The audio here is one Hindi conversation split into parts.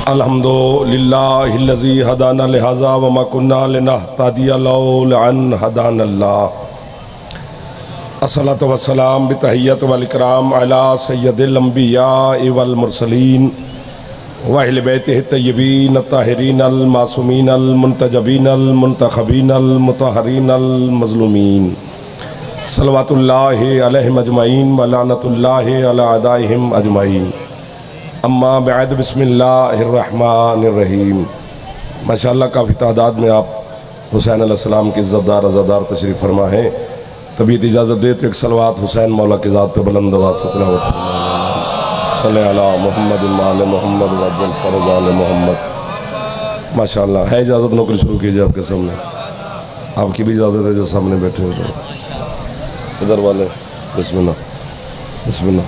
अल्हम्दुलिल्लाहिल्लज़ी हदाना लिहाज़ा व मा कुन्ना लिनहतदिया लौला अन हदानल्लाह। अस्सलातु वस्सलाम बितहिय्यत वल इकराम अला सय्यदिल अंबिया वल मुरसलीन व अहले बैतिहि तय्यबीन ताहिरीन अल मासूमीन अल मुंतजबीन अल मुंतखबीन अल मुतहहरीन अल मज़लूमीन सल्लवातुल्लाहि अलैहिम अजमईन व लानतुल्लाहि अला अदाइहिम अजमईन। अम्मा बाद बिस्मिल्लाहिर्रहमानिर्रहीम। माशाअल्लाह काफ़ी तादाद में आप हुसैन अलैहिस्सलाम के इज़्ज़तदार अज़ादार तशरीफ़ फरमा है। तबीयत इजाज़त दे तो एक सलवात हुसैन मौला की ज़ात पे बुलंद आवाज़ से तिलावत सल्ले अला मुहम्मद माल मोहम्मद वजल फरज़ाल मोहम्मद। माशाअल्लाह है इजाज़त, नौकरी शुरू कीजिए। आपके सामने आपकी भी इजाज़त है, जो सामने बैठे हो जाओ इधर वाले। बिस्मिल्लाह बिस्मिल्लाह।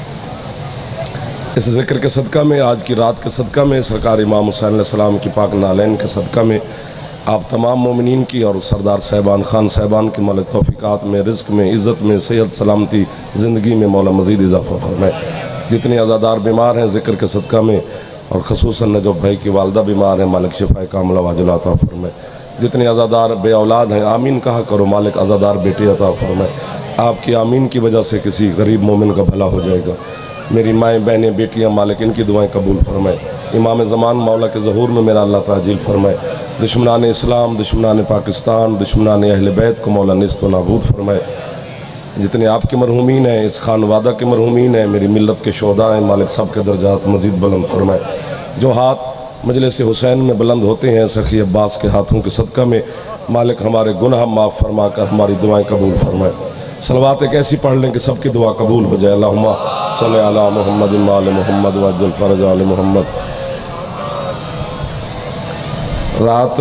इस ज़िक्र के सदक़ा में, आज की रात के सदक़ा में, सरकार इमाम हुसैन अलैहिस्सलाम की पाक नालैन के सदक़ा में आप तमाम मोमिनीन की और सरदार साहिबान खान साहिबान की मौला तौफ़ीक़ात में, रिज़्क़ में, इज़्ज़त में, सेहत सलामती ज़िंदगी में मौला मज़ीद इज़ाफ़ा फरमाए। जितने अज़ादार बीमार हैं ज़िक्र के सदक़ा में, और ख़ुसूसन नजफ़ भाई की वालदा बीमार हैं, मालिक शिफ़ाए कामिला वाजिला अता फरमाए। जितने अज़ादार बे औलाद हैं आमीन कहा करो, मालिक अज़ादार बेटे अता फरमाए। आपकी आमीन की वजह से किसी गरीब मोमिन का भला हो जाएगा। मेरी माएँ बहनें बेटियाँ, मालिक इनकी दुआएं कबूल फरमाए। इमाम ज़मान मौला के ज़हूर में मेरा अल्लाह ताजील फरमाए। दुश्मनान इस्लाम, दुश्मनान पाकिस्तान, दुश्मनान अहले बैत को मौला निस्त व नाबूद फरमाए। जितने आपके मरहूमीन हैं, इस खानवादा के मरहूमीन हैं, मेरी मिल्लत के शोदा हैं, मालिक सब के दर्जात मज़ीद बुलंद फरमाए। जो हाथ मजलिस हुसैन में बुलंद होते हैं सखी अब्बास के हाथों के सदक़ा में, मालिक हमारे गुनाह माफ़ फरमा कर हमारी दुआएँ कबूल फरमाए। सलवात एक ऐसी पढ़ लें कि सबकी दुआ कबूल हो जाए। अल्लाहुम्मा सल्ली अला मुहम्मद माल मोहम्मद वअज्जल फरजाल मोहम्मद। रात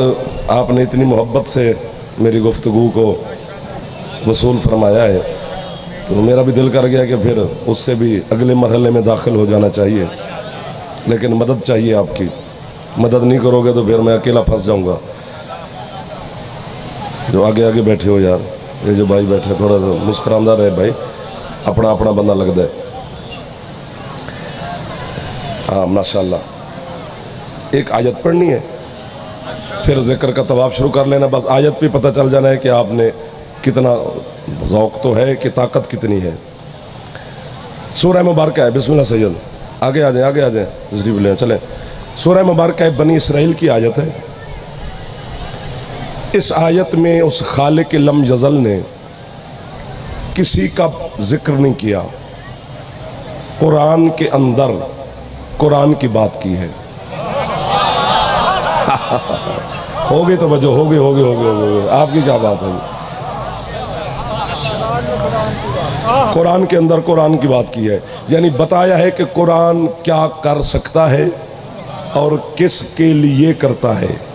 आपने इतनी मोहब्बत से मेरी गुफ्तगू को वसूल फरमाया है, तो मेरा भी दिल कर गया कि फिर उससे भी अगले मरहले में दाखिल हो जाना चाहिए, लेकिन मदद चाहिए आपकी। मदद नहीं करोगे तो फिर मैं अकेला फंस जाऊँगा। जो आगे आगे बैठे हो यार, ये जो भाई बैठे, थोड़ा सा मुस्कुरांदा रहे भाई, अपना अपना बंदा लगता है। हाँ माशाल्लाह। एक आयत पढ़नी है, फिर ज़िक्र का तवाफ़ शुरू कर लेना। बस आयत पे पता चल जाना है कि आपने कितना ज़ौक़ तो है कि ताकत कितनी है। सूरह मुबारक है, बिस्मिल्लाह सैयद आगे आ जाए, आगे आ जाए, तशरीफ़ लें चलें। सूरह मुबारक है, बनी इसराइल की आयत है। इस आयत में उस खालिक लम यज़ल ने किसी का जिक्र नहीं किया, कुरान के अंदर कुरान की बात की है। हो गई तो वजह, हो गई हो गई हो गई हो गई, आपकी क्या बात है। कुरान के अंदर कुरान की बात की है, यानी बताया है कि कुरान क्या कर सकता है और किसके लिए करता है।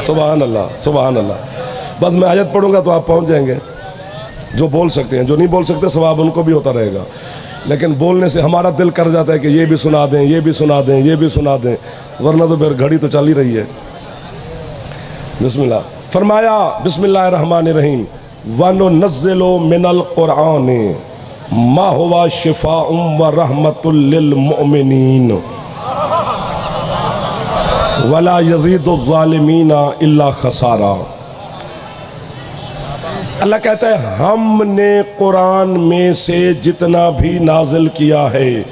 सुभान अल्लाह सुभान अल्लाह। बस मैं आयत पढ़ूंगा तो आप पहुंच जाएंगे। जो बोल सकते हैं, जो नहीं बोल सकते सवाब उनको भी होता रहेगा, लेकिन बोलने से हमारा दिल कर जाता है कि ये भी सुना दें, ये भी सुना दें, ये भी सुना दें, वरना तो फिर घड़ी तो चल ही रही है। बिस्मिल्लाह फरमाया, बिस्मिल्लाहिर्रहमानिर्रहीम। वनुनज़्ज़िलु मिनल क़ुरआनि मा हुवा शिफ़ाउन व रहमतुल लिल मुमिनीन वला यज़ीदु ज़ालिमीना इल्ला खसारा। अल्लाह कहता है, हमने कुरान में से जितना भी नाजिल किया है,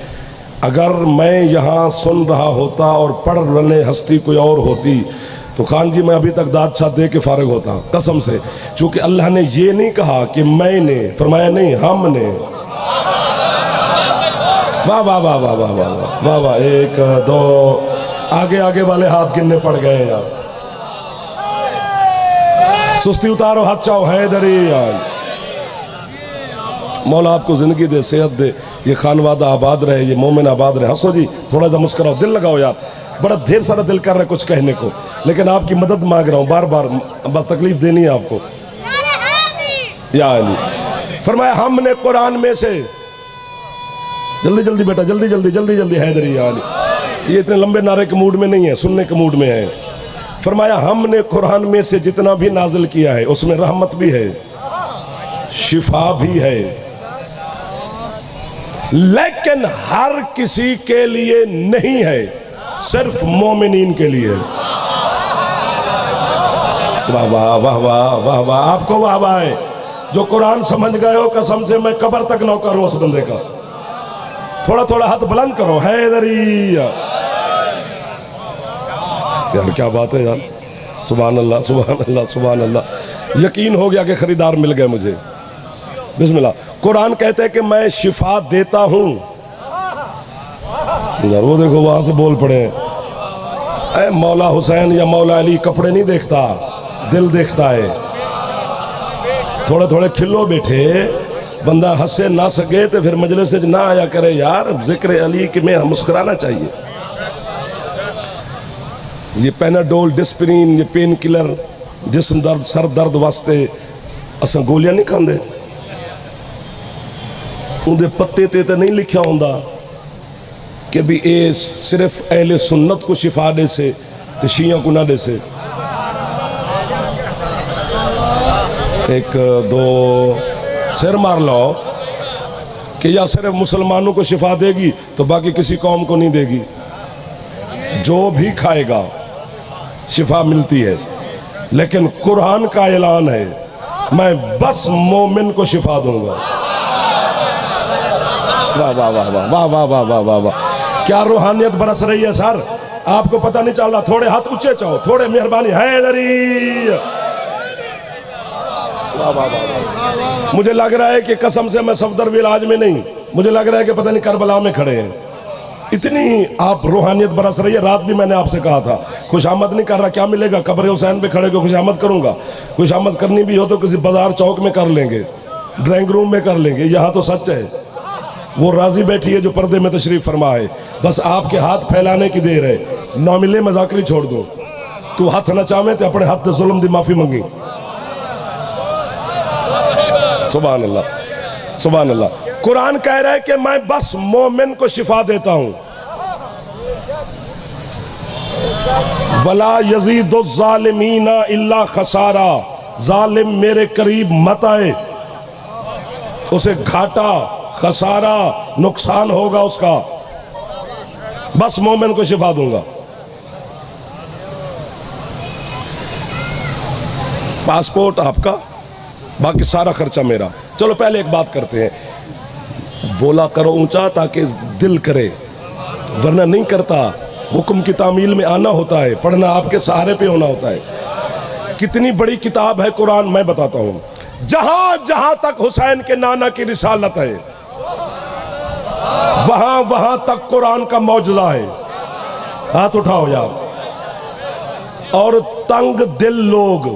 अगर मैं यहाँ सुन रहा होता और पढ़ रहे हस्ती कोई और होती तो खान जी मैं अभी तक दाद साथ दे के फारिग होता, कसम से। चूँकि अल्लाह ने ये नहीं कहा कि मैंने, फरमाया नहीं हमने। वाह वाह वाह वाह वाह वाह वाह वाह। एक दो, आगे आगे वाले हाथ गिनने पड़ गए यार। सुस्ती उतारो, हाथ चाओ, हैदरी यार। मौला आपको ज़िंदगी दे, सेहत दे, ये खानवादा आबाद रहे, ये मोमिन आबाद रहे। हंसो जी, थोड़ा सा मुस्कुराओ, दिल लगाओ यार। बड़ा ढेर सारा दिल कर रहा है कुछ कहने को, लेकिन आपकी मदद मांग रहा हूँ बार बार, बस तकलीफ देनी है आपको। या अली फरमाया, हमने कुरान में से, जल्दी जल्दी बेटा, जल्दी जल्दी जल्दी जल्दी, हैदरी या अली। ये इतने लंबे नारे के मूड में नहीं है, सुनने के मूड में है। फरमाया, हमने कुरान में से जितना भी नाजिल किया है उसमें रहमत भी है, शिफा भी है, लेकिन हर किसी के लिए नहीं है, सिर्फ मोमिनीन के लिए। वाह वाह वाह वाह वाह वाह, आपको वाह वाह है जो कुरान समझ गए हो। कसम से मैं कब्र तक नौकर हूं उस बंदे का। थोड़ा थोड़ा हाथ बुलंद करो, हैदरी। यार क्या बात है यार, सुभान अल्लाह सुभान अल्लाह सुभान अल्लाह। यकीन हो गया कि खरीदार मिल गए मुझे। बिस्मिल्लाह। कुरान कहते हैं कि मैं शिफा देता हूं। यार वो देखो वहां से बोल पड़े, ऐ मौला हुसैन या मौला अली कपड़े नहीं देखता, दिल देखता है। थोड़े थोड़े खिलो बैठे, बंदा हंसे ना सके तो फिर मजलिस से ना आया करे। यार जिक्र अली के में मुस्कुराना चाहिए। ये पैनाडोल, डिस्प्रिन, ये पेन किलर, जिस्म दर्द, सर दर्द वास्ते असां गोलियां नहीं खांदे। उनके पत्ते ते तो नहीं लिखा होंदा कि भी ये सिर्फ अहले सुन्नत को शिफा दे से तो शिया को ना दे से। एक दो सिर मार लो कि या सिर्फ मुसलमानों को शिफा देगी तो बाकी किसी कौम को नहीं देगी। जो भी खाएगा शिफा मिलती है। लेकिन कुरान का ऐलान है, मैं बस मोमिन को शिफा दूंगा। वाह वाह वाह वाह वाह वाह वाह वाह वाह वाह, क्या रूहानियत बरस रही है सर, आपको पता नहीं चल रहा। थोड़े हाथ ऊंचे चाहो, थोड़े मेहरबानी हैदरी। वाह वाह वाह। मुझे लग रहा है कि कसम से मैं सफदर इलाज में नहीं, मुझे लग रहा है कि पता नहीं करबला में खड़े हैं। इतनी आप रूहानियत बरस रही है। रात भी मैंने आपसे कहा था खुशामद नहीं कर रहा, क्या मिलेगा? कब्र हुसैन पे खड़े को खुशामद करूंगा। खुशामद करनी भी हो तो किसी बाजार चौक में कर लेंगे, ड्राइंग रूम में कर लेंगे। यहाँ तो सच है, वो राजी बैठी है जो पर्दे में तशरीफ फरमा है। बस आपके हाथ फैलाने की देर है। ना मिले मजाकरी छोड़ दो। तू हाथ न चाहे तो अपने हाथ जुल्म दी माफी मंगी। सुभान अल्लाह सुभान अल्लाह। कुरान कह रहा है कि मैं बस मोमिन को शिफा देता हूं। वला यजीदु ज़ालिमीना इल्ला खसारा, जालिम मेरे करीब मत आए, उसे घाटा खसारा नुकसान होगा उसका। बस मोमिन को शिफा दूंगा। पासपोर्ट आपका, बाकी सारा खर्चा मेरा। चलो पहले एक बात करते हैं, बोला करो ऊंचा ताकि दिल करे, वरना नहीं करता। हुक्म की तामील में आना होता है, पढ़ना आपके सहारे पे होना होता है। कितनी बड़ी किताब है कुरान, मैं बताता हूं। जहां जहां तक हुसैन के नाना की रिसालत है, वहां वहां तक कुरान का मौजज़ा है। हाथ उठाओ यार। और तंग दिल लोग,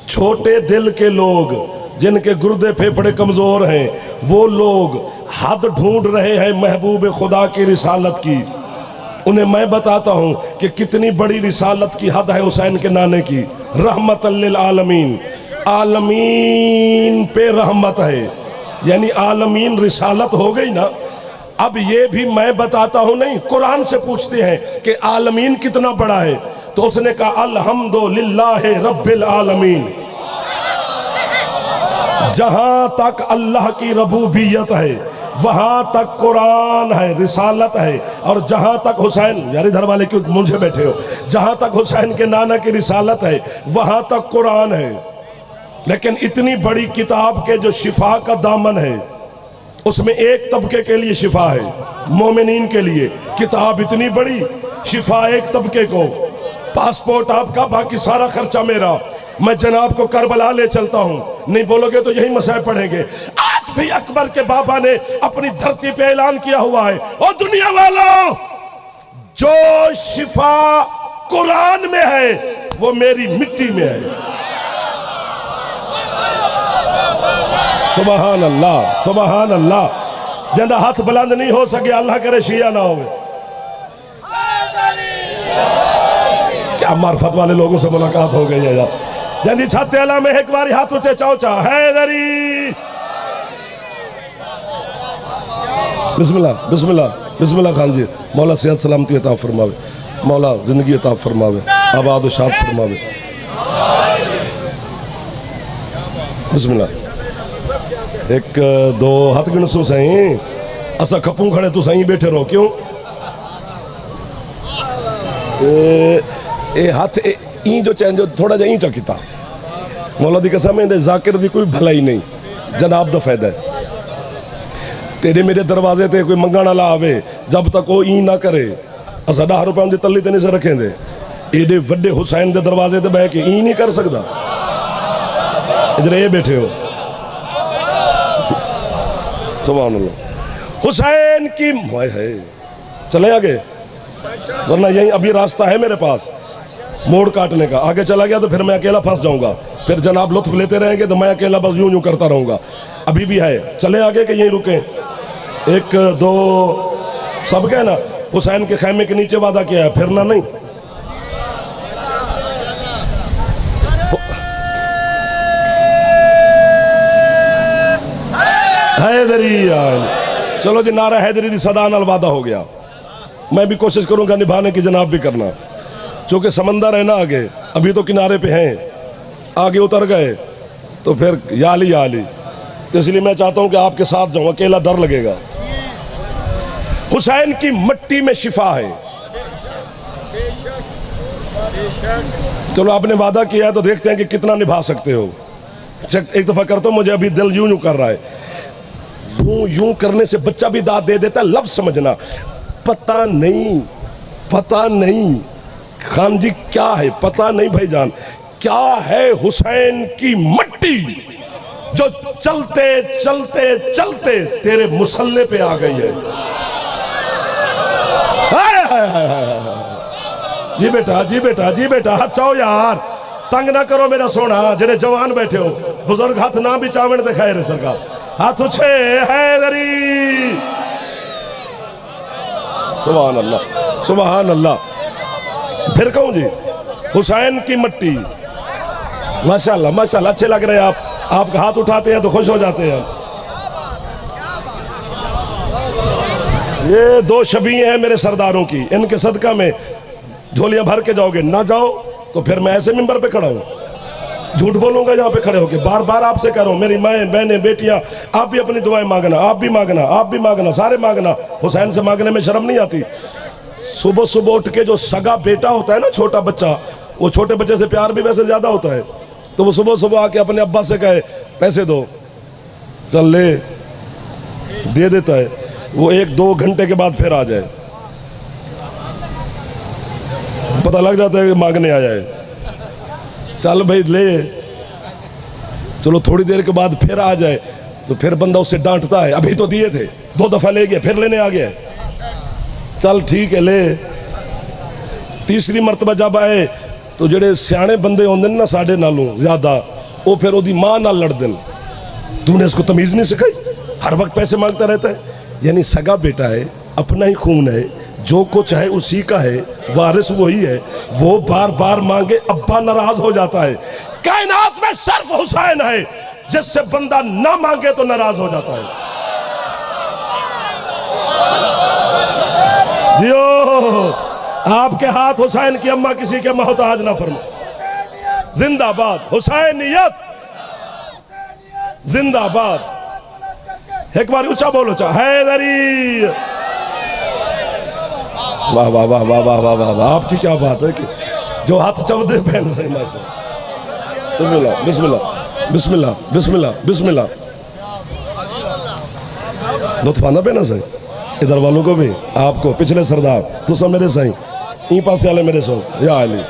छोटे दिल के लोग, जिनके गुर्दे फेफड़े कमजोर हैं, वो लोग हद ढूंढ रहे हैं महबूब खुदा की रिसालत की। उन्हें मैं बताता हूं कि कितनी बड़ी रिसालत की हद है हुसैन के नाने की। रहमतल लिल आलमीन, आलमीन पे रहमत है, यानी आलमीन रिसालत हो गई ना। अब ये भी मैं बताता हूं नहीं, कुरान से पूछते हैं कि आलमीन कितना बड़ा है, तो उसने कहा अल्हम्दुलिल्लाह रब्बिल आलमीन। जहां तक अल्लाह की रबूबियत है वहां तक कुरान है, रिसालत है। और जहां तक हुसैन, यार इधर वाले क्यों मुझे बैठे हो, जहां तक हुसैन के नाना की रिसालत है वहां तक कुरान है। लेकिन इतनी बड़ी किताब के जो शिफा का दामन है, उसमें एक तबके के लिए शिफा है, मोमिनीन के लिए। किताब इतनी बड़ी, शिफा एक तबके को। पासपोर्ट आपका, बाकी सारा खर्चा मेरा। मैं जनाब को करबला ले चलता हूं, नहीं बोलोगे तो यही मसले पढ़ेंगे। आज भी अकबर के बाबा ने अपनी धरती पे ऐलान किया हुआ है, और दुनिया वालों, जो शिफा कुरान में है वो मेरी मिट्टी में है। सुबहान अल्लाह सुबहान अल्लाह। जिंदा हाथ बुलंद नहीं हो सके, अल्लाह करे शिया ना हो। क्या मार्फत वाले लोगों से मुलाकात हो गई है यार। जल्दी छाते अला में एक बार हाथ ऊंचे चाओ चा हैदरी। बिस्मिल्लाह बिस्मिल्लाह बिस्मिल्लाह खान जी। मौला सेहत सलामती अता फरमावे, मौला जिंदगी अता फरमावे, आबाद शाद फरमावे। बिस्मिल्लाह। एक दो हाथ गिनसू सही, असा खपूं खड़े तू सही बैठे रहो क्यों ए हाथ ई जो चैन जो थोड़ा जा ई चकिता मौला दी कसम है जाकिर दी कोई भलाई नहीं जनाब दा फायदा है तेरे मेरे दरवाजे ते कोई मंगण वाला आवे जब तक वो ई ना करे असा 10 रुपए उनकी तली ते नहीं से रखेंदे एडे वड्डे हुसैन के दरवाजे ते बह के ई नहीं कर सकता इधर ये बैठे हो सुभान अल्लाह हुसैन की है चले आगे वरना यही अभी रास्ता है मेरे पास मोड़ काटने का आगे चला गया तो फिर मैं अकेला फंस जाऊंगा फिर जनाब लुत्फ लेते रहेंगे तो मैं अकेला बस यूं यूं करता रहूंगा अभी भी है चले आगे कि यहीं रुके 1 2 सब क्या ना हुसैन के खैमे के नीचे वादा किया है फिरना नहीं हैदरी चलो जी नारा हैदरी दी सदा नाल वादा हो गया मैं भी कोशिश करूंगा निभाने की जनाब भी करना चूंकि समंदर है ना आगे अभी तो किनारे पे हैं आगे उतर गए तो फिर याली तो इसलिए मैं चाहता हूं कि आपके साथ जाऊं अकेला डर लगेगा हुसैन की मट्टी में शिफा है चलो आपने वादा किया है तो देखते हैं कि कितना निभा सकते हो एक दफा करता हूं मुझे अभी दिल यूं यूं कर रहा है यूं करने से बच्चा भी दाद दे देता लफ्ज समझना पता नहीं खान जी क्या है पता नहीं भाईजान क्या है हुसैन की मट्टी जो चलते चलते चलते तेरे मुसल्ले पे आ गई है जी बेटा हाथ चाओ यार तंग ना करो मेरा सोना जेरे जवान बैठे हो बुजुर्ग हाथ ना भी चावण दिखाए रे सरकार हाथ उछे हैदरी सुभान अल्लाह फिर कहूं जी हुसैन की मट्टी माशाल्लाह अच्छे लग रहे हैं आपका हाथ उठाते हैं तो खुश हो जाते हैं ये 2 शबी हैं मेरे सरदारों की इनके सदका में झोलियां भर के जाओगे ना जाओ तो फिर मैं ऐसे मिंबर पे खड़ा हूं झूठ बोलूंगा यहाँ पे खड़े होके बार बार आपसे कह रहा हूं मेरी माएं बहनें बेटियां आप भी अपनी दुआएं मांगना आप भी मांगना सारे मांगना हुसैन से मांगने में शर्म नहीं आती सुबह सुबह उठ के जो सगा बेटा होता है ना छोटा बच्चा वो छोटे बच्चे से प्यार भी वैसे ज्यादा होता है तो वो सुबह सुबह आके अपने अब्बा से कहे पैसे दो चल ले दे देता है वो 1-2 घंटे के बाद फिर आ जाए पता लग जाता है कि मांगने आ जाए चल भाई ले चलो थोड़ी देर के बाद फिर आ जाए तो फिर बंदा उससे डांटता है अभी तो दिए थे 2 दफा ले गया फिर लेने आ गया चल ठीक है ले तीसरी मरतबा जब आए तो जेडे सियाने बंदे होंगे ना साढ़े नालों ज्यादा वो फिर ओदी मां नाल लड़ते तूने इसको तमीज नहीं सिखाई हर वक्त पैसे मांगता रहता है यानी सगा बेटा है अपना ही खून है जो कुछ है उसी का है वारिस वही है वो बार बार मांगे अब्बा नाराज हो जाता है कायनात में सिर्फ हुसैन है जिससे बंदा ना मांगे तो नाराज हो जाता है जियो आपके हाथ हुसैन की अम्मा किसी के मोहताज ना फरमा जिंदाबाद हुसैनियत जिंदाबाद एक बार ऊंचा बोलो चा हैदरी वाह वाह वाह वाह वाह वाह वाह आपकी क्या बात है कि जो हाथ चौदे पहन से माशा बिस्मिल्लाह बिस्मिल्लाह बिस्मिल्लाह बिस्मिल्लाह बिस्मिल्लाह लुत्फाना पे ना सही इधर वालों को भी आपको पिछले सरदार तो सब मेरे सही ई पास वाले मेरे सो या अली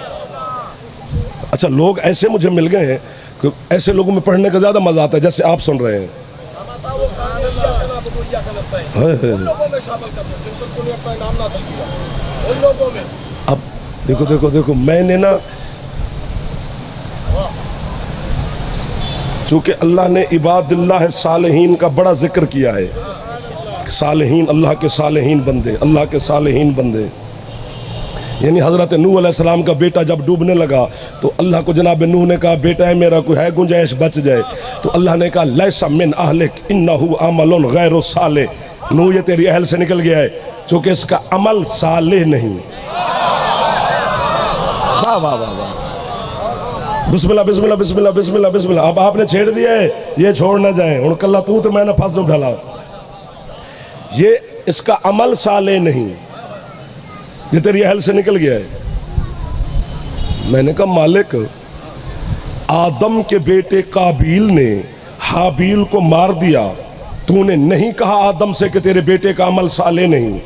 अच्छा लोग ऐसे मुझे मिल गए हैं कि ऐसे लोगों में पढ़ने का ज्यादा मजा आता है जैसे आप सुन रहे हैं अब देखो देखो देखो मैंने ना चूंकि अल्लाह ने इबादिल्लाह सालिहीन का बड़ा जिक्र किया है सालिहीन अल्लाह के सालिहीन बंदे अल्लाह के सालिहीन बंदे यानी हज़रत नूह अलैहिस्सलाम का बेटा जब डूबने लगा तो अल्लाह को जनाब नूह ने कहा बेटा है मेरा कोई है गुंजाइश बच जाए तो अल्लाह ने कहा लैसा मिन अहलिक इन्नहु अमलुन गैरु सालिह नूह ये तेरी अहल से निकल गया है क्योंकि इसका अमल सालिह नहीं वाह वाह वाह वाह बिस्मिल्लाह बिस्मिल्लाह बिस्मिल्लाह बिस्मिल्लाह बिस्मिल्लाह अब आपने छेड़ दिया है ये छोड़ ना जाए हूँ कल्ला तू तो मैं ना फस दूँ ढला ये इसका अमल साले नहीं, ये तेरी अहल से निकल गया है। मैंने कहा मालिक, आदम के बेटे काबील ने हाबील को मार दिया, तूने नहीं कहा आदम से कि तेरे बेटे का अमल साले नहीं।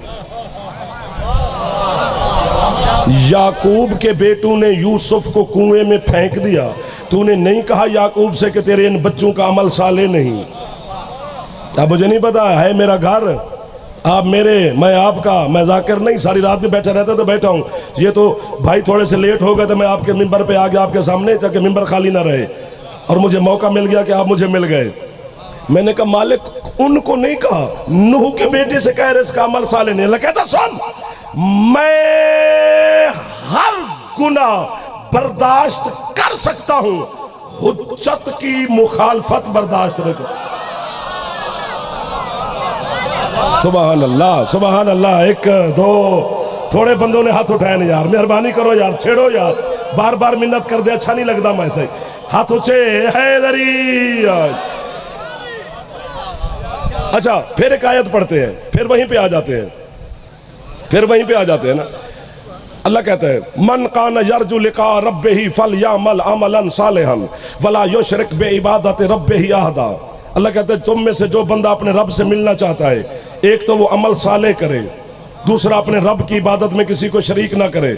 याकूब के बेटों ने यूसुफ को कुएं में फेंक दिया, तूने नहीं कहा याकूब से कि तेरे इन बच्चों का अमल साले नहीं। अब मुझे नहीं पता है मेरा घर, आप मेरे, मैं आपका, मैं जाकिर नहीं, सारी रात में बैठा रहता तो बैठा हूँ। ये तो भाई थोड़े से लेट हो गए तो मैं आपके मिंबर पे आ गया आपके सामने, ताकि मिंबर खाली ना रहे, और मुझे मौका मिल गया कि आप मुझे मिल गए। मैंने कहा मालिक, उनको नहीं कहा, नूह के बेटे से कह रहे इसका अमल साले नहीं। अल्लाह कहता सुन, मैं हर गुनाह बर्दाश्त कर सकता हूं, हुज्जत की मुखालफत बर्दाश्त नहीं कर। सुभान अल्लाह, सुभान अल्लाह। एक दो थोड़े बंदों ने हाथ उठाए नहीं यार, मेहरबानी करो यार, छेड़ो यार, बार बार मिन्नत कर दे, अच्छा नहीं लगता। मैं सही हाथ ऊंचे हैदरी। अच्छा, फिर एक आयत पढ़ते हैं, फिर वहीं पे आ जाते हैं, फिर वहीं पे आ जाते हैं ना। अल्लाह कहता है, मन कान यरजु लिका रब्बिही फलयामल अमलन सालिहन वला युशरिक बिइबादति रब्बिही अहदा। अल्लाह कहता है, तुम में से जो बंदा अपने रब से मिलना चाहता है, एक तो वो अमल साले करे, दूसरा अपने रब की इबादत में किसी को शरीक ना करे।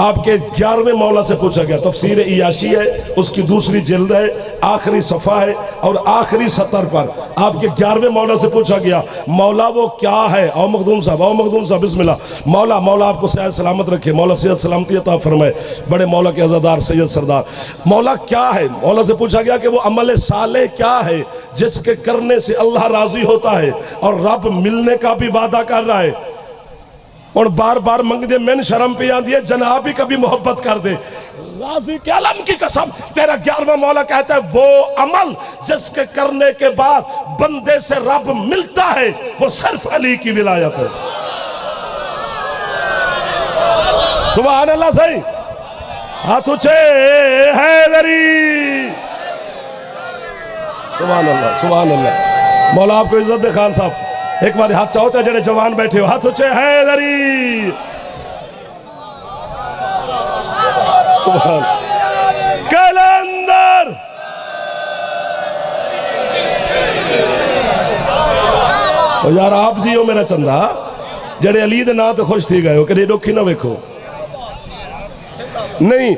आपके 11वें मौला से पूछा गया, तफसीर इयाशी है, उसकी दूसरी जिल्द है, आखिरी सफ़ा है, और आखिरी सतर पर आपके 11वें मौला से पूछा गया, मौला वो क्या है? आओ मखदूम साहब, आओ मखदूम साहब, बिस्मिल्लाह। मौला, मौला आपको सेहत सलामत रखे, मौला सेहत सलामती अता फरमाए, बड़े मौला के अज़ादार सैयद सरदार। मौला क्या है? मौला से पूछा गया कि वो अमल साले क्या है जिसके करने से अल्लाह राजी होता है और रब मिलने का भी वादा कर रहा है, और बार बार मंगदे मैन शर्म पे आती है, जनाब ही कभी मोहब्बत कर दे। राजी के आलम की कसम, तेरा 11वां मौला कहता है, वो अमल जिसके करने के बाद बंदे से रब मिलता है, वो सिर्फ अली की विलायत है। सुभान अल्लाह। सही हाथ ऊंचे हैदरी। सुभान अल्लाह, सुभान अल्लाह। मौला आपको इज्जत दे खान साहब, एक बार हाथ चाहो चाहे जड़े जवान बैठे हो, हाथ ऊंचे हैदरी। सुभान कलंदर। और यार आप जी हो मेरा चंदा, जड़े अली दे नाम तो खुश थी गए हो, कभी दुखी ना वेखो। नहीं,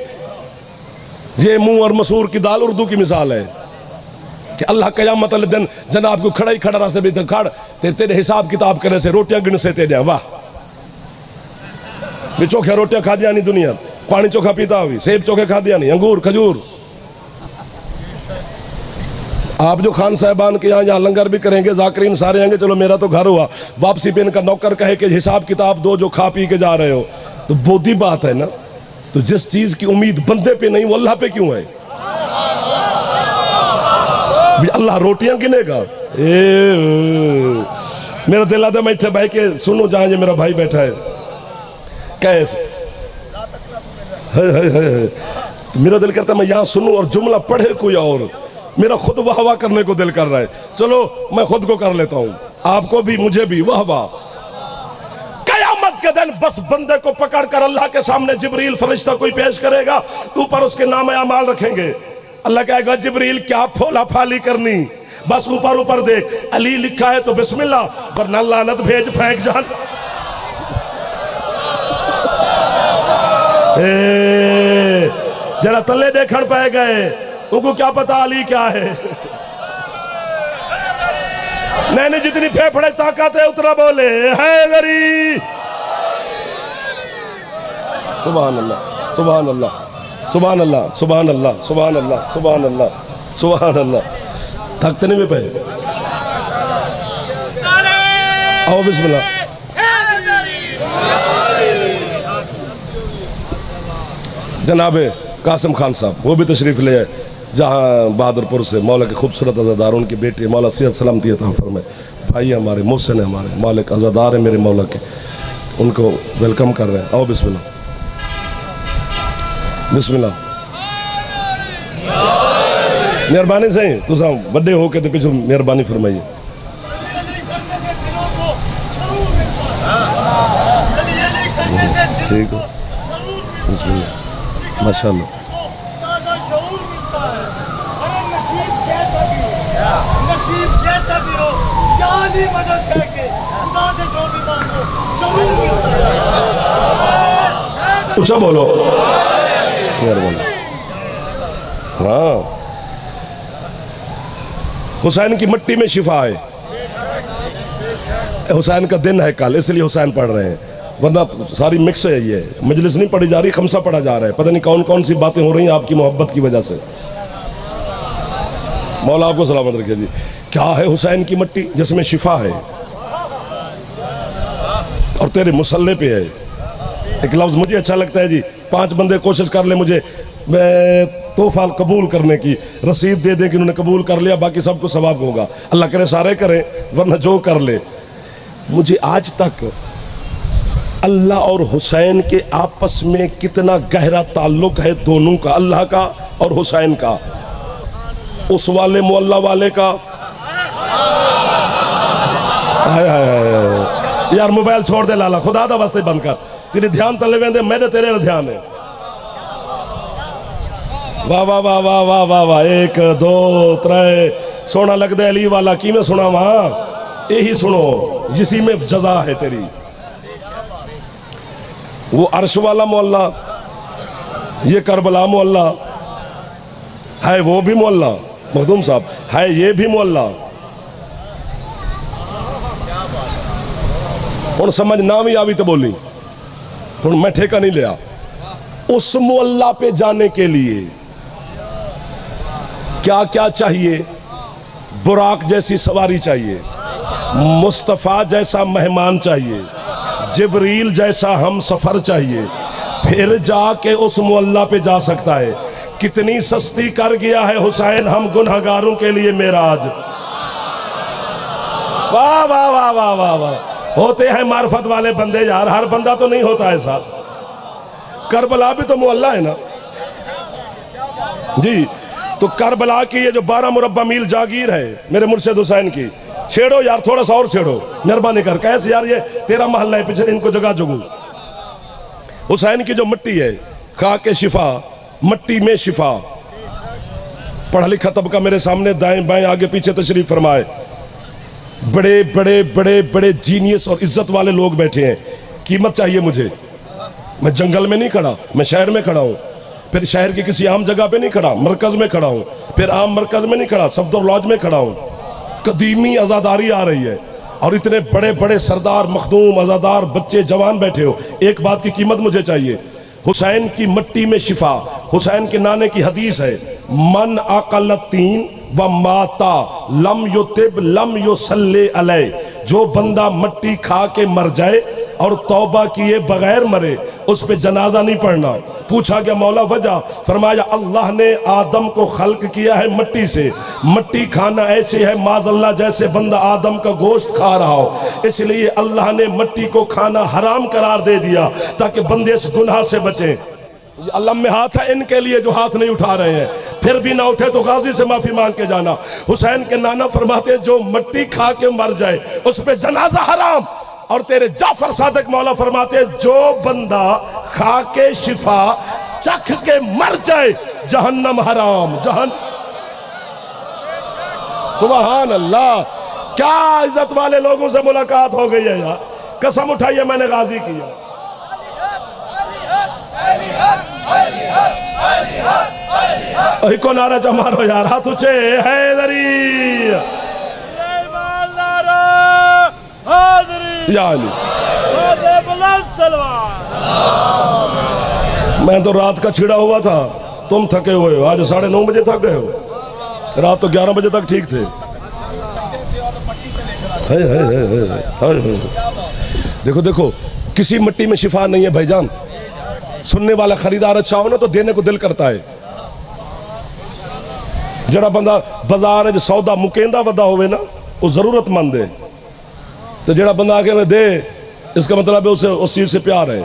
ये मुंह और मसूर की दाल उर्दू की मिसाल है कि अल्लाह कयामत वाले दिन जनाब को खड़ा ही खड़ा रास्ते भी खड़ ते तेरे हिसाब किताब करने से रोटियां गिन से तेरे। वाह, भी चोखे रोटियां खा दिया नहीं दुनिया, पानी चोखा पीता हुई, सेब चोखे खा दिया नहीं, अंगूर खजूर। आप जो खान साहबान के यहाँ लंगर भी करेंगे, जाकरीन सारे आएंगे, चलो मेरा तो घर हुआ, वापसी पे इनका नौकर कहे कि हिसाब किताब दो जो खा पी के जा रहे हो, तो बोधी बात है ना। तो जिस चीज की उम्मीद बंदे पे नहीं, वो अल्लाह पे क्यों है? अल्लाह रोटियां गिनेगा। मेरा दिल आता मैं इतने भाई के सुनो, जहां ये मेरा भाई बैठा है कैसे तो मेरा दिल करता है मैं यहां सुनूं और जुमला पढ़े कोई और, मेरा खुद वाह वाह करने को दिल कर रहा है। चलो मैं खुद को कर लेता हूं, आपको भी मुझे भी वाह वाह। कयामत के दिन बस बंदे को पकड़ कर अल्लाह के सामने जिब्रील फरिश्ता कोई पेश करेगा, ऊपर उसके नाम अमाल रखेंगे। अल्लाह कहेगा जिब्रील क्या फोला फाली करनी, बस ऊपर ऊपर देख, अली लिखा है तो बिस्मिल्लाह, वरना लानत भेज फेंक जान। जरा तले देखण पाए गए, उनको क्या पता अली क्या है। नहीं, जितनी फेफड़े ताकत है उतना बोले हैदरी। सुभान अल्लाह, सुभान अल्लाह, सुभान अल्लाह, सुभान अल्लाह, सुभान अल्लाह, सुभान अल्लाह, सुभान अल्लाह। थकते नहीं पे, आओ बिस्मिल्लाह। जनाबे कासिम खान साहब वो भी तशरीफ ले आए, जहाँ बहादुरपुर से मौला के खूबसूरत अज़ादार, उनके बेटे मौला सेहत सलामती अता फरमाए, भाई हमारे मोहसिन है, हमारे मालिक अज़ादार है मेरे मौला के, उनको वेलकम कर रहे हैं। आओ बिस्मिल्लाह, बिस्मिल्लाह। मेहरबानी से तुसा बड़े हो के तो पिछू मेहरबानी फरमाइए। ठीक हो, बिस्मिल्लाह, माशाअल्लाह। ऊंचा बोलो, हाँ। हुसैन की मट्टी में शिफा है। हुसैन का दिन है कल, इसलिए हुसैन पढ़ रहे हैं, वरना सारी मिक्स है। ये मजलिस नहीं पढ़ी जा रही, खमसा पढ़ा जा रहा है। पता नहीं कौन कौन सी बातें हो रही हैं आपकी मोहब्बत की वजह से। मौला आपको सलामत रखे जी। क्या है हुसैन की मट्टी? जिसमें शिफा है और तेरे मुसल्ले पे है। एक लफ्ज़ मुझे अच्छा लगता है जी, 5 बंदे कोशिश कर ले मुझे तोहफा कबूल करने की, रसीद दे दें कि उन्होंने कबूल कर लिया, बाकी सबको सवाब होगा। अल्लाह करे सारे करें, वरना जो कर ले। मुझे आज तक अल्लाह और हुसैन के आपस में कितना गहरा ताल्लुक है दोनों का, अल्लाह का और हुसैन का, उस वाले मोहल्ला वाले का। हाय हाय हाय यार, मोबाइल छोड़ दे लाला, खुदा दा वास्ते बंद कर। तेरे ध्यान तले वेंदे, मेरे तेरे ध्यान है। वाह वाह वाह वाह वाह वाह वाह, 1 2 3 सोना लगता अली वाला की मैं सुना वहां, यही सुनो, इसी में जजा है तेरी। वो अर्श वाला मोहल्ला, ये करबला मोहल्ला है, वो भी मोहल्ला मखदूम साहब है, ये भी मोहल्ला। हुण समझ ना भी आवी तो बोली, हुण मैं ठेका नहीं लिया। उस मोहल्ला पे जाने के लिए क्या क्या चाहिए? बुराक जैसी सवारी चाहिए, मुस्तफ़ा जैसा मेहमान चाहिए, जिब्रील जैसा हम सफर चाहिए, फिर जाके उस मोहल्ला पे जा सकता है। कितनी सस्ती कर गया है हुसैन हम गुनहगारों के लिए मेराज। वाह वाह वाह वाह वाह वाह, होते हैं मार्फत वाले बंदे यार, हर बंदा तो नहीं होता ऐसा। करबला भी तो मोहल्ला है ना जी। तो करबला की ये जो 12 मुरब्बा मील जागीर है मेरे मुर्शिद हुसैन की, छेड़ो यार, थोड़ा सा और छेड़ो, मेहरबानी कर। कैसे यार, ये तेरा महल्ला है, पीछे इनको जगह जगू। हुसैन की जो मिट्टी है, खाके शिफा, मट्टी में शिफा। पढ़ा लिखा तबका मेरे सामने दाएं बाएं आगे पीछे तशरीफ फरमाए। बड़े बड़े बड़े बड़े जीनियस और इज्जत वाले लोग बैठे हैं। कीमत चाहिए मुझे, मैं जंगल में नहीं खड़ा, मैं शहर में खड़ा हूँ। फिर शहर की किसी आम जगह पे नहीं खड़ा, मरकज में खड़ा हूँ। फिर आम मरकज में नहीं खड़ा, सफदर लॉज में खड़ा हूँ। कदीमी आज़ादारी आ रही है और इतने बड़े बड़े सरदार, मखदूम, आज़ादार, बच्चे, जवान बैठे हो। एक बात की कीमत मुझे चाहिए, हुसैन की मट्टी में शिफा। हुसैन के नाने की हदीस है, मन अकलतीन व माता लम युतिब लम युसल्ली अलैह। जो बंदा मट्टी खा के मर जाए और तौबा किए बगैर मरे, उस पे जनाजा नहीं पढ़ना। पूछा गया मौला वजह? फरमाया अल्लाह ने आदम को खल्क किया है मट्टी से, मट्टी खाना ऐसे है माज़अल्लाह जैसे बंदा आदम का गोश्त खा रहा हो, इसलिए अल्लाह ने मट्टी को खाना हराम करार दे दिया ताकि बंदे इस गुनाह से बचे। अल्लाह में हाथ है इनके लिए जो हाथ नहीं उठा रहे हैं, फिर भी ना उठे तो गाजी से माफी मांग के जाना। हुसैन के नाना फरमाते हैं जो मट्टी खा के मर जाए उस पे जनाजा हराम। और तेरे जाफर सादिक मौला फरमाते हैं जो बंदा खा के शिफा चख के मर जाए जहन्नम हराम। सुभान अल्लाह, क्या इज्जत वाले लोगों से मुलाकात हो गई है यार, कसम उठाइए मैंने गाजी किया। को नारा मारो यार, हाथ ऊंचे, हैदरी मैं तो रात का छिड़ा हुआ था, तुम थके हुए हो। आज 9:30 बजे थक गए हो, रात तो 11 बजे तक ठीक थे। देखो देखो, किसी मिट्टी में शिफा नहीं है भाईजान। सुनने वाला खरीदार अच्छा हो ना तो देने को दिल करता है। जरा बंदा बाजार च सौदा मुकेंदा वदा होवे ना, वो जरूरतमंद है। तो जरा बंदा आके मैं दे, इसका मतलब है उसे उस चीज से प्यार है।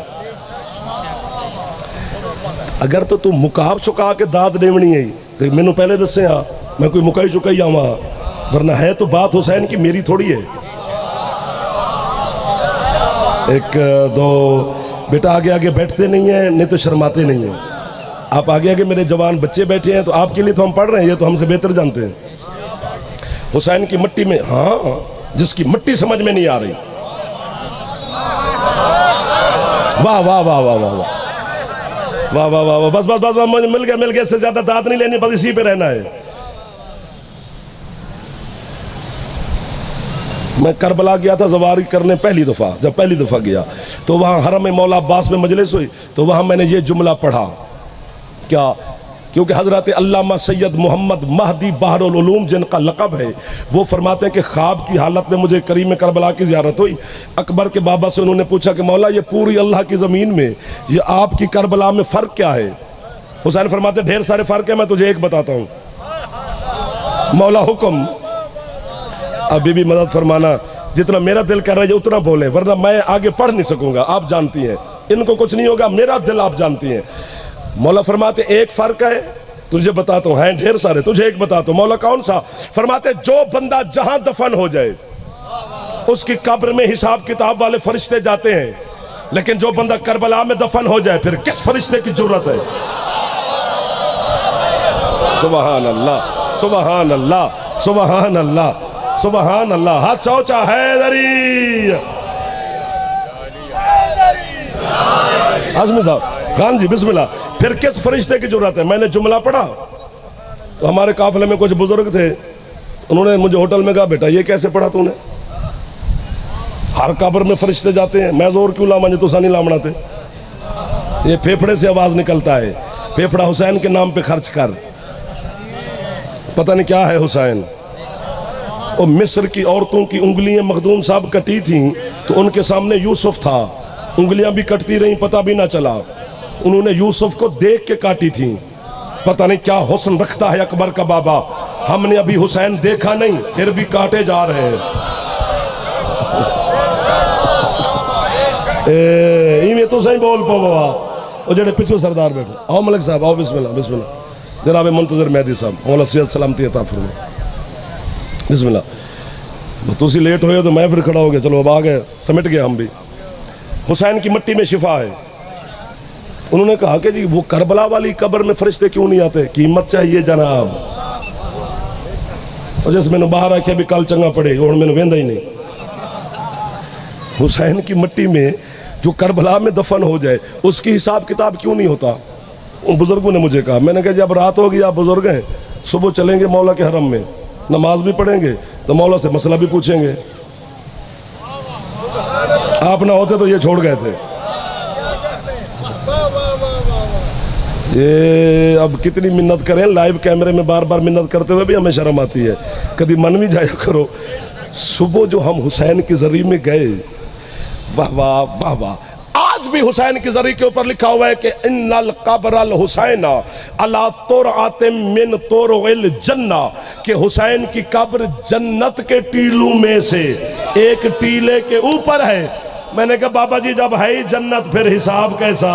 अगर तो तू मुकाब चुका के दाद देवनी है तो मैनू पहले दसे आ, मैं कोई मुकाई चुकाई आवा, वरना है तो बात हुसैन की, मेरी थोड़ी है। 1 2 बेटा आगे आगे बैठते नहीं हैं, नहीं तो शर्माते नहीं हैं। आप आगे आगे मेरे जवान बच्चे बैठे हैं तो आपके लिए तो हम पढ़ रहे हैं, ये तो हमसे बेहतर जानते हैं। हुसैन की मिट्टी में, हाँ, जिसकी मिट्टी समझ में नहीं आ रही, वाह वाह वाह वाह वाह वाह वाह वाह वाह, बस बस बस मिल गया, इससे ज्यादा दाद नहीं लेनी, बस इसी पे रहना है। मैं करबला गया था ज़वारी करने पहली दफ़ा, जब पहली दफ़ा गया तो वहाँ हरम में मौला अब्बास में मजलिस हुई, तो वहाँ मैंने ये जुमला पढ़ा, क्या, क्योंकि हज़रत अल्लामा सैयद मोहम्मद महदी बहरुल उलूम जिनका लक़ब है, वो फरमाते हैं कि ख्वाब की हालत में मुझे करीम करबला की ज़ियारत हुई। अकबर के बाबा से उन्होंने पूछा कि मौला ये पूरी अल्लाह की ज़मीन में ये आपकी करबला में फ़र्क क्या है? हुसैन फरमाते ढेर सारे फ़र्क है, मैं तुझे एक बताता हूँ। मौला हुक्म, अभी भी मदद फरमाना, जितना मेरा दिल कर रहा है उतना बोले, वरना मैं आगे पढ़ नहीं सकूंगा। आप जानती हैं इनको कुछ नहीं होगा, मेरा दिल आप जानती हैं। मौला फरमाते एक फर्क है, तुझे बताता हूँ, हैं ढेर सारे, तुझे एक बताता हूँ। मौला कौन सा? फरमाते जो बंदा जहां दफन हो जाए उसकी कब्र में हिसाब किताब वाले फरिश्ते जाते हैं, लेकिन जो बंदा करबला में दफन हो जाए फिर किस फरिश्ते की जरूरत है? सुबहान अल्लाह, सुबहान अल्लाह, सुबहान अल्लाह, सुबहान अल्लाह। हाथ चौचा हैदरी, आज़मी साहब, खान जी बिस्मिल्लाह। फिर किस फरिश्ते की जरूरत है? मैंने जुमला पढ़ा तो हमारे काफिले में कुछ बुजुर्ग थे, उन्होंने मुझे होटल में कहा बेटा ये कैसे पढ़ा तूने? हर कब्र में फरिश्ते जाते हैं, मैं जोर क्यों ला, मुझे तो सानी लामना थे। ये फेफड़े से आवाज निकलता है, फेफड़ा हुसैन के नाम पे खर्च कर। पता नहीं क्या है हुसैन। और मिस्र की औरतों की उंगलियां मखदूम साहब कटी थी तो उनके सामने यूसुफ था, उंगलियां भी कटती रहीं, पता भी ना चला। उन्होंने यूसुफ को देख के काटी थी। पता नहीं क्या हुस्न रखता है अकबर का बाबा, हमने अभी हुसैन देखा नहीं फिर भी काटे जा रहे हैं। इमें तो सही बोल पो बाबा। और जेडे पिछले सरदार बैठे, आओ मलिक साहब, आओ, बिस्मिल्लाह बिस्मिल्लाह। जनाब मुंतजर मेहदी साहब, मौला सैयद सलामती अता फरमाए, बिस्मिल्लाह। तुसी लेट हो तो मैं फिर खड़ा हो गया, चलो अब आ गए, समेट गए हम भी। हुसैन की मिट्टी में शिफा है। उन्होंने कहा कि जी वो करबला वाली कब्र में फरिश्ते क्यों नहीं आते? कीमत चाहिए जनाब। और जैसे मैंने बाहर आके भी कल चंगा पड़े और मैंने वेंदा ही नहीं। हुसैन की मिट्टी में जो करबला में दफन हो जाए उसकी हिसाब किताब क्यों नहीं होता? उन बुजुर्गों ने मुझे कहा। मैंने कहा जी अब रात होगी, आप बुजुर्ग हैं, सुबह चलेंगे मौला के हरम में, नमाज भी पढ़ेंगे तो मौला से मसला भी पूछेंगे। आप ना होते तो ये छोड़ गए थे। ये अब कितनी मिन्नत करें, लाइव कैमरे में बार बार मिन्नत करते हुए भी हमें शर्म आती है। कभी मन भी जाया करो। सुबह जो हम हुसैन की जरी में गए, वाह वाह वाह वाह। आज भी हुसैन की जरी के ऊपर लिखा हुआ है कि इन्नल कब्रल हुसैना अला तुरआतिम मिन तुरगिल जन्ना, कि हुसैन की कब्र जन्नत के टीलों में से एक टीले के ऊपर है। मैंने कहा बाबा जी जब है ही जन्नत फिर हिसाब कैसा?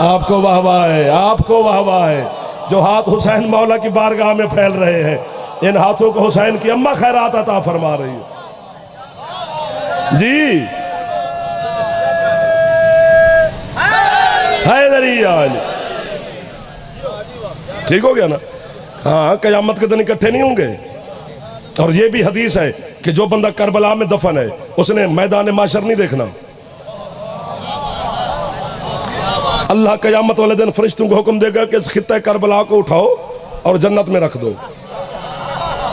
आपको वाह वाह है, आपको वाह वाह है। जो हाथ हुसैन मौला की बारगाह में फैल रहे हैं, इन हाथों को हुसैन की अम्मा खैरात अता फरमा रही है जी। ठीक हो गया ना? हाँ, कयामत के दिन इकट्ठे नहीं होंगे। और ये भी हदीस है कि जो बंदा करबला में दफन है उसने मैदान माशर नहीं देखना। अल्लाह कयामत वाले दिन फरिश्तों को हुक्म देगा कि इस खित्ते करबला को उठाओ और जन्नत में रख दो।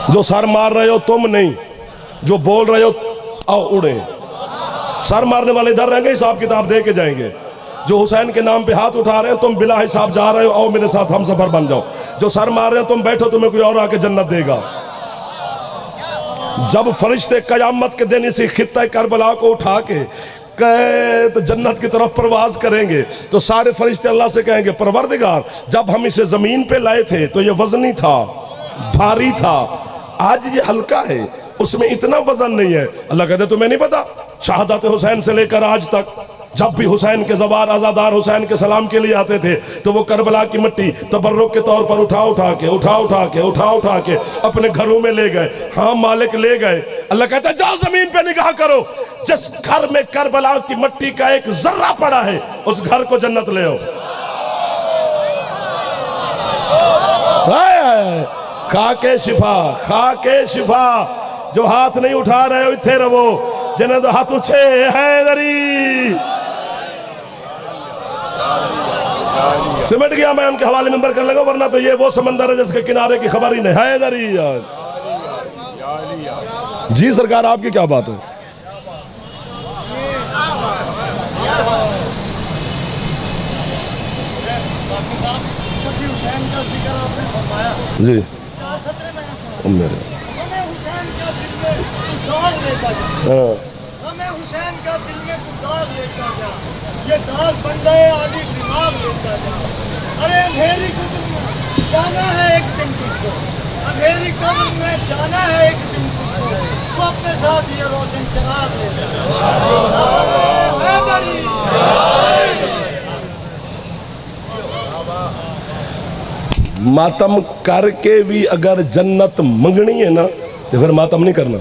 जो सर मार रहे हो तुम नहीं, जो बोल रहे हो आओ उड़े। सर मारने वाले इधर रहेंगे, हिसाब किताब दे के जाएंगे। जो हुसैन के नाम पे हाथ उठा रहे हैं तुम बिला हिसाब जा रहे हो, आओ मेरे साथ हम सफर बन जाओ। जो सर मार रहे हैं तुम बैठो, तुम्हें कोई और आके जन्नत देगा। जब फरिश्ते कयामत के दिन इसी खित्ते करबला को उठा के तो जन्नत की तरफ प्रवास करेंगे तो सारे फरिश्ते अल्लाह से कहेंगे परवरदिगार जब हम इसे जमीन पे लाए थे तो ये वजनी था, भारी था, आज ये हल्का है, उसमें इतना वजन नहीं है। अल्लाह कहते तुम्हें नहीं पता, शहादत हुसैन से लेकर आज तक जब भी हुसैन के ज़बार अज़ादार हुसैन के सलाम के लिए आते थे तो वो करबला की मिट्टी तबर्रुक के तौर पर उठा के अपने घरों में ले गए। हाँ मालिक ले गए। अल्लाह कहता है जाओ जमीन पे निगाह करो, जिस घर में करबला की मिट्टी का एक जर्रा पड़ा है उस घर को जन्नत ले आओ। खा के शिफा जो हाथ नहीं उठा रहे हो इथे रहो, जिन्हें तो हाथ उछे हैदरी। सिमट गया मैं उनके हवाले नंबर कर लगा, वरना तो ये वो समंदर है जिसके किनारे की खबर ही नहीं। हैदरी जी सरकार आपकी क्या बात है? जी मेरे हमें हुसैन का दिल में गुजार लेता जा, ये दाग बन गए आली दिमाग लेता जा। अरे अंधेरी कब्र में जाना है एक दिन तुझको, अंधेरी कब्र में जाना है एक दिन तुझको, तो अपने साथ ये रोशन चिराग लेता जा। मातम करके भी अगर जन्नत मंगनी है ना तो फिर मातम नहीं करना।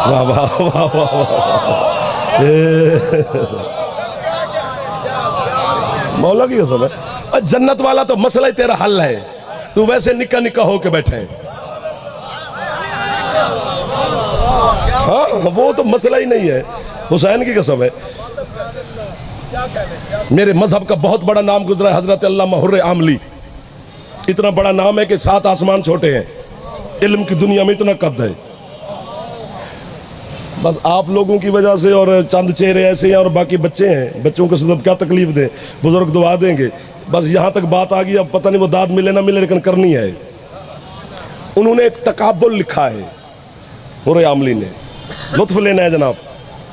वाह वाह वाह वाह मौला की कसम है। जन्नत वाला तो मसला ही तेरा हल है, तू वैसे निक्का निक्का होके बैठे है। हाँ वो तो मसला ही नहीं है, हुसैन की कसम है। मेरे मजहब का बहुत बड़ा नाम गुजरा है, हजरत अल्लामा हुर्रे आमली। इतना बड़ा नाम है कि 7 आसमान छोटे हैं, इल्म की दुनिया में इतना कद है। बस आप लोगों की वजह से और चंद चेहरे ऐसे हैं और बाकी बच्चे हैं, बच्चों को सदब क्या तकलीफ दे, बुजुर्ग दुआ देंगे। बस यहाँ तक बात आ गई, अब पता नहीं वो दाद मिले ना मिले लेकिन करनी है। उन्होंने एक तकाबुल लिखा है हुर्रे आमली ने, लुत्फ लेना है जनाब,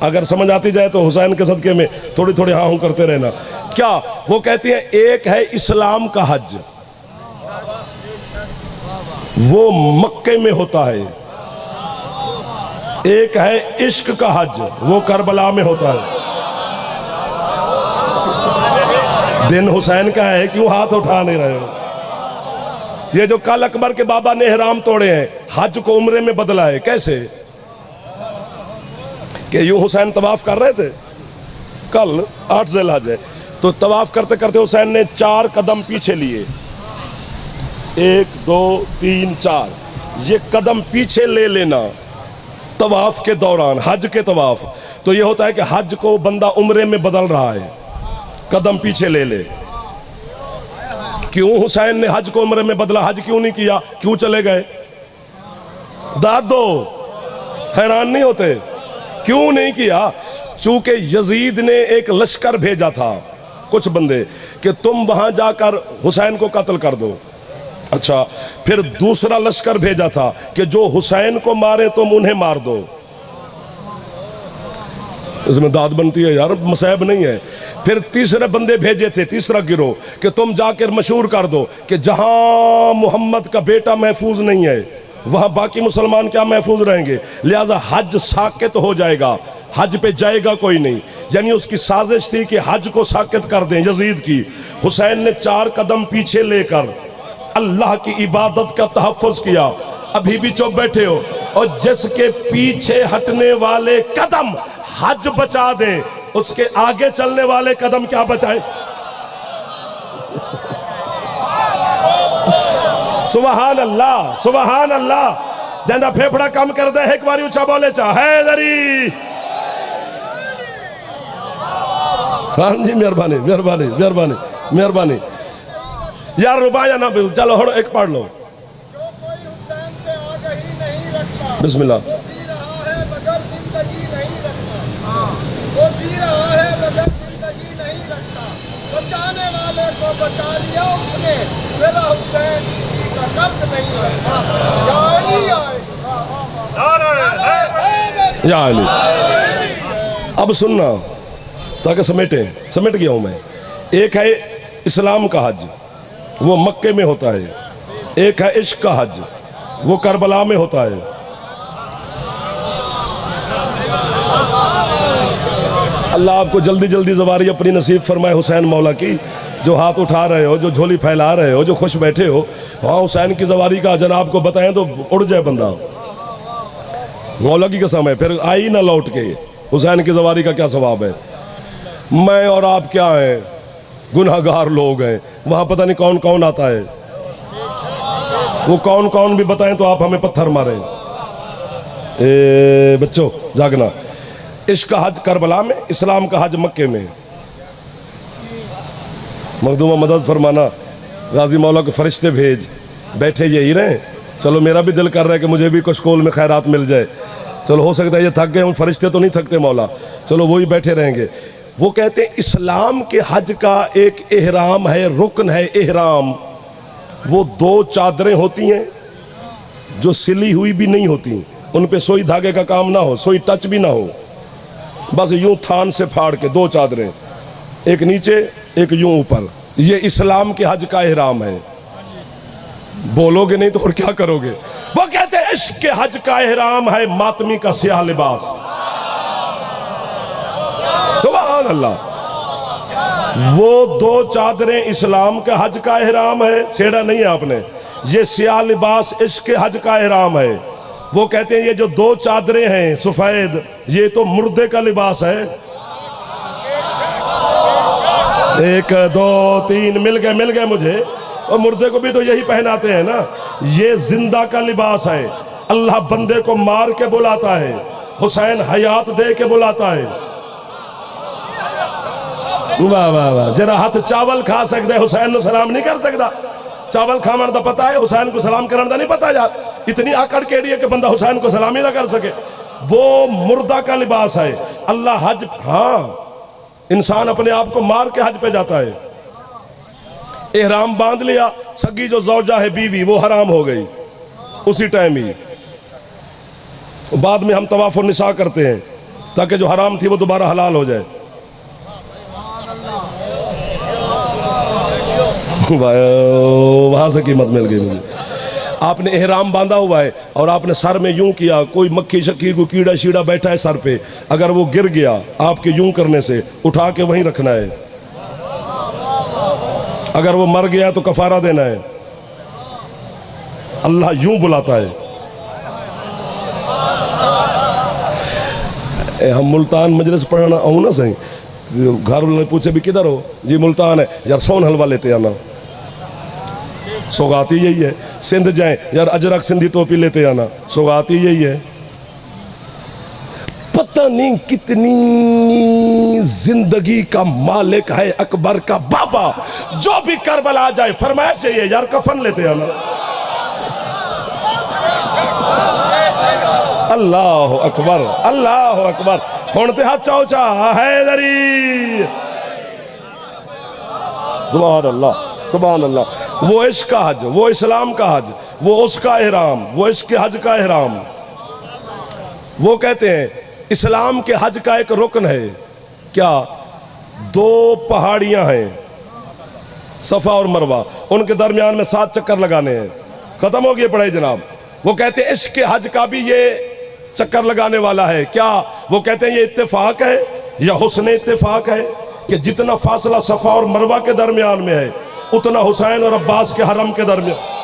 अगर समझ आती जाए तो हुसैन के सदके में थोड़ी थोड़ी हाँ हूँ करते रहना। क्या वो कहती हैं, एक है इस्लाम का हज, वो मक्के में होता है। एक है इश्क का हज, वो करबला में होता है। दिन हुसैन का है, क्यों हाथ उठा नहीं रहे हो? ये जो कल अकबर के बाबा ने एहराम तोड़े हैं, हज को उम्रे में बदला है। कैसे कि यूं हुसैन तवाफ कर रहे थे कल 8 ज़िलहज है, तो तवाफ करते करते हुसैन ने 4 कदम पीछे लिए, 1 2 3 4। ये कदम पीछे ले लेना तवाफ के दौरान, हज के तवाफ, तो ये होता है कि हज को बंदा उम्रे में बदल रहा है, कदम पीछे ले ले। क्यों हुसैन ने हज को उम्रे में बदला? हज क्यों नहीं किया? क्यों चले गए? दाद दो, हैरान नहीं होते क्यों नहीं किया? चूंकि यजीद ने एक लश्कर भेजा था, कुछ बंदे, कि तुम वहां जाकर हुसैन को कत्ल कर दो। अच्छा, फिर दूसरा लश्कर भेजा था कि जो हुसैन को मारे तुम उन्हें मार दो। इसमें दाद बनती है यार, मसैब नहीं है। फिर तीसरे बंदे भेजे थे, तीसरा गिरोह, कि तुम जाकर मशहूर कर दो कि जहां मोहम्मद का बेटा महफूज नहीं है वहां बाकी मुसलमान क्या महफूज रहेंगे, लिहाजा हज साकित हो जाएगा, हज पे जाएगा कोई नहीं। यानी उसकी साजिश थी कि हज को साकित कर दें यजीद की। हुसैन ने 4 कदम पीछे लेकर अल्लाह की इबादत का तहफ़्फ़ुज़ किया। अभी भी चुप बैठे हो, और जिसके पीछे हटने वाले कदम हज बचा दें, उसके आगे चलने वाले कदम क्या बचाएं? सुबहान अल्लाह, सुबहान अल्लाह। जंदा फेफड़ा कम कर दे, एक बार ऊंचा बोले चा हैदरी। सान जी मेहरबानी मेहरबानी मेहरबानी मेहरबानी यार, रुबाया ना, चलो हड़ो एक पढ़ लो। बिस्मिल्लाह। बचाने वाले को बचा लिया उसने, मेरा हुसैन किसी का दर्द नहीं रखता। या अली, अब सुनना ताकि समेट गया हूं मैं। एक है इस्लाम का हज, वो मक्के में होता है। एक है इश्क का हज, वो करबला में होता है। अल्लाह आपको जल्दी जल्दी ज़वारी अपनी नसीब फरमाए हुसैन मौला की। जो हाथ उठा रहे हो, जो झोली फैला रहे हो, जो खुश बैठे हो, वहाँ हुसैन की ज़वारी का जनाब को बताएं तो उड़ जाए बंदा। मौला की कसम है, फिर आई ना लौट के। हुसैन की ज़वारी का क्या सवाब है। मैं और आप क्या हैं, गुनहगार लोग हैं। वहाँ पता नहीं कौन कौन आता है, वो कौन कौन भी बताएं तो आप हमें पत्थर मारें। बच्चों जागना। इश्क का हज करबला में, इस्लाम का हज मक्के में। मखदूमा मदद फरमाना, गाजी मौला के फरिश्ते भेज। बैठे यही रहे। चलो मेरा भी दिल कर रहा है कि मुझे भी कुछ कौल में खैरात मिल जाए। चलो हो सकता है ये थक गए हूँ, फरिश्ते तो नहीं थकते मौला, चलो वही बैठे रहेंगे। वो कहते हैं इस्लाम के हज का एक एहराम है, रुकन है एहराम। वो 2 चादरें होती हैं जो सिली हुई भी नहीं होती, उन पे सोई धागे का काम ना हो, सोई टच भी ना हो, बस यूं थान से फाड़ के 2 चादरें, एक नीचे एक यूं ऊपर। ये इस्लाम के हज का एहराम है। बोलोगे नहीं तो और क्या करोगे। वो कहते हैं इश्क के हज का एहराम है मातमी का स्याह लिबास। सुभान अल्लाह। वो 2 चादरें इस्लाम का हज का एहराम है, छेड़ा नहीं है आपने। ये स्याह लिबास इश्क के हज का एहराम है। वो कहते हैं ये जो 2 चादरें हैं सफेद, ये तो मुर्दे का लिबास है। 1 2 3 मिल गए मुझे। और मुर्दे को भी तो यही पहनाते हैं ना। ये जिंदा का लिबास है। अल्लाह बंदे को मार के बुलाता है, हुसैन हयात दे के बुलाता है। वाह वाह वाह। जरा हाथ चावल खा सकते, हुसैन को सलाम नहीं कर सकता। चावल खावन का पता है, हुसैन को सलाम करने का नहीं पता यार। इतनी आकड़ केड़ी है कि बंदा हुसैन को सलाम ही ना कर सके। वो मुर्दा का लिबास है। अल्लाह हज, हाँ इंसान अपने आप को मार के हज पे जाता है। एहराम बांध लिया, सगी जो जौजा है बीवी वो हराम हो गई उसी टाइम ही। बाद में हम तवाफ़ुन निसा करते हैं ताकि जो हराम थी वो दोबारा हलाल हो जाए। वहां से कीमत मिल गई मुझे। आपने एहराम बांधा हुआ है और आपने सर में यूं किया, कोई मक्खी शक्की कोई कीड़ा शीड़ा बैठा है सर पे, अगर वो गिर गया आपके यूं करने से, उठा के वहीं रखना है। अगर वो मर गया तो कफारा देना है। अल्लाह यूं बुलाता है। हम मुल्तान मजलिस पढ़ाना आऊँ ना सही, घर वाले पूछे भी किधर हो, जी मुल्तान है, यार सोन हलवा लेते आना। सौगाती यही है। सिंध जाए, यार अजरक सिंधी टोपी लेते आना। सौगाती यही है। पता नहीं कितनी जिंदगी का मालिक है अकबर का बाबा। जो भी करबला आ जाए फरमाया चाहिए यार कफन लेते आना। अल्लाह अकबर, अल्लाह अकबर। हुण ते हाथ चौचा हैदरी। सुभान अल्लाह, सुभान अल्लाह। वो इश्क का हज, वो इस्लाम का हज, वो उसका एहराम, वो इसके हज का एहराम। वो कहते हैं इस्लाम के हज का एक रुकन है क्या, 2 पहाड़ियां हैं सफा और मरवा, उनके दरमियान में 7 चक्कर लगाने हैं। खत्म हो गई पढ़ाई जनाब। वो कहते हैं इश्क के हज का भी ये चक्कर लगाने वाला है क्या। वो कहते हैं ये इत्तेफाक है या हुस्न इत्तेफाक है कि जितना फासला सफा और मरवा के दरमियान में है उतना हुसैन और अब्बास के हरम के दरमियान।